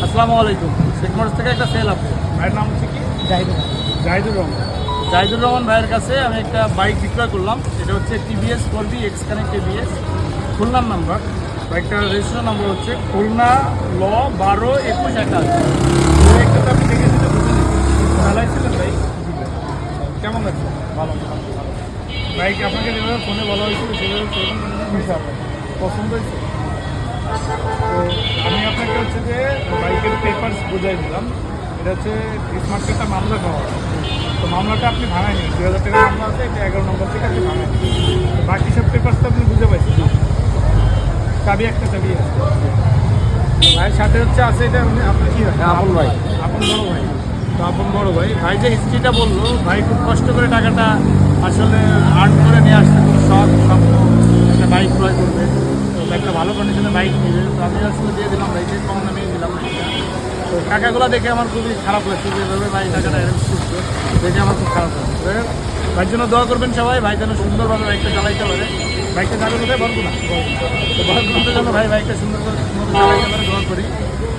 আসসালামু আলাইকুম। শেখ মোটরস থেকে একটা সেল আছে। ভাইয়ের নাম হচ্ছে কি? জাহিদুর রহমান। জাহিদুর রহমান ভাইয়ের কাছে আমি একটা বাইক বিক্রয় করলাম। এটা হচ্ছে TVS 4B x connect ABS, খুলনার নাম্বার। বাইকটার রেজিস্ট্রেশন নাম্বার হচ্ছে খুলনা ল 122121। একটা তো আপনি দেখেছিলেন, চালাইছিলেন ভাই? কেমন লাগছে? ভালো। বাইক আপনাকে যেভাবে ফোনে বলা হয়েছিল সেভাবে পছন্দ হয়েছে? তো আমি আপনাকে হচ্ছে যে বাইকের পেপারস বুঝাই দিলাম। এটা হচ্ছে স্মার্ট কার্ডটা মামলা খাওয়া। তো মামলাটা আপনি ভাঙায়নি, 2000 টাকার মামলা আছে, এটা 11 নম্বর থেকে আপনি ভাঙায়নি। তো বাকি সব পেপারস তো আপনি বুঝে পাইছেন না? চাবি একটা চাবি আছে ভাইয়ের সাথে হচ্ছে আছে। এটা আপনার কি হয়? আপন ভাই। আপন বড় ভাই। তো আপন বড় ভাই, ভাই যে হিস্ট্রিটা বললো, ভাই খুব কষ্ট করে টাকাটা আসলে আর্ন করে নিয়ে আসতে, খুব শখ স্বপ্ন একটা বাইক ক্রয় করবে, তো একটা ভালো কন্ডিশনে বাইক নেবে। তো আমি আসলে দিয়ে দিলাম ভাইকে, কম দামে দিলাম বাইকটা। তো টাকাগুলো দেখে আমার খুবই খারাপ লাগছে, যেভাবে ভাই টাকাটা অ্যারেঞ্জ করছে দেখে আমার খুব খারাপ লাগছে। ভাইয়ের জন্য দোয়া করবেন সবাই, ভাই যেন সুন্দরভাবে বাইকটা চালাইতে পারে। বাইকটা যাবে কোথায়? বলবো না, তো বলবো জন্য ভাই বাইকটা সুন্দর করে চালাইতে পারে, দোয়া করি।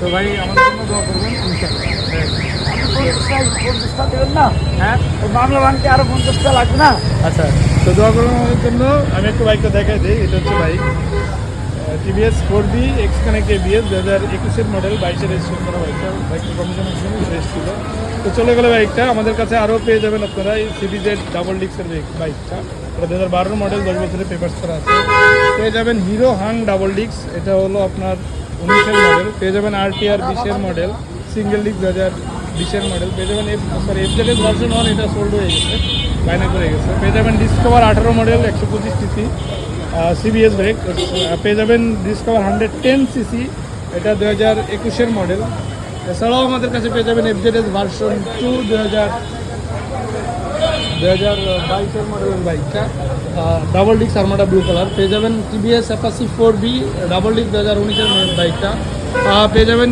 তো ভাই আমাদের জন্য দোয়া করবেন ইনশাআল্লাহ। দেবেন না? হ্যাঁ, মামলা ভাঙতে আরো 50টা লাগবে না? আচ্ছা, তো দোয়া করুন আমাদের জন্য। আমি একটু বাইকটা দেখাই দিই। এটা হচ্ছে bike TVS 4B x connect ABS 2021 model, 22 registration করা বাইকটা। বাইকটা কমিশনের জন্য ফ্রেশ ছিল। তো চলে গেলে বাইকটা আমাদের কাছে আরও পেয়ে যাবেন আপনারা এই CBZ ডাবল ডিক্সের বাইকটা। এটা 2012 মডেল, 10 বছরের পেপার্স করা আছে। পেয়ে যাবেন হিরো হাং ডাবল ডিক্স, এটা হলো আপনার 19-এর মডেল। পেয়ে যাবেন RTR 20-এর মডেল, সিঙ্গেল ডিক্স 2020-এর মডেল। পেয়ে যাবেন FZS ভার্সন 1, এটা সোল্ড হয়ে গেছে, বাইনা করে গেছে। পেয়ে যাবেন discover 18 model, 125cc CBS break. পেয়ে যাবেন ডিসকভার 110cc, এটা 2021-এর মডেল। এছাড়াও আমাদের কাছে পেয়ে যাবেন FZS ভার্সন 2 2022-এর মডেলের বাইকটা, ডাবল ডিক্স আর্মাডা ব্লু কালার। পেয়ে যাবেন TVS Apache 4B ডাবল ডিক্স 2019-এর বাইকটা। পেয়ে যাবেন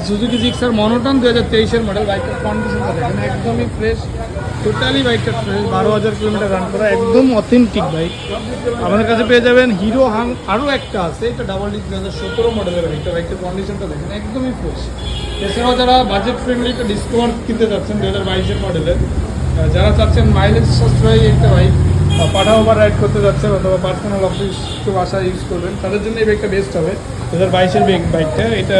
সুজুকি জিক্সার মনোটন 2023-এর মডেল। বাইকটার কন্ডিশনটা দেখেন, একদমই ফ্রেশ, টোটালি বাইকটা ফ্রেশ, 12,000 কিলোমিটার রান করা, একদম অথেন্টিক বাইক। আমাদের কাছে পেয়ে যাবেন হিরো হাং আরও একটা আছে, এটা ডাবল ডিক্স 2017 মডেলের বাইকটা। বাইকটার কন্ডিশনটা দেখেন, একদমই ফ্রেশ। এছাড়াও যারা বাজেট ফ্রেন্ডলি একটা ডিসকভার কিনতে যাচ্ছেন 2022-এর মডেলের, যারা চাচ্ছেন মাইলেজ সাশ্রয়ী একটা বাইক, পাঠা ওভার রাইড করতে যাচ্ছেন অথবা পার্সোনাল অফিস টু বাসা ইউজ করবেন, তাদের জন্য এই বাইকটা বেস্ট হবে। 2022-এর বাইকটা, এটা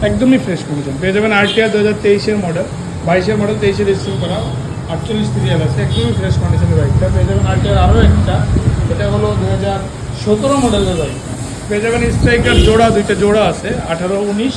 একদমই ফ্রেশ কন্ডিশন। পেয়ে যাবেন RTR 2023-এর মডেল, 22-এর মডেল, 23-এ রেজিস্ট্রেশন করা, 48 সিরিয়াল আছে, একদমই ফ্রেশ কন্ডিশনের বাইকটা। পেয়ে যাবেন RTR আরও একটা, এটা হলো 2017 মডেলের বাইক। পেয়ে যাবেন স্ট্রাইকার জোড়া, দুইটা জোড়া আছে, 18-19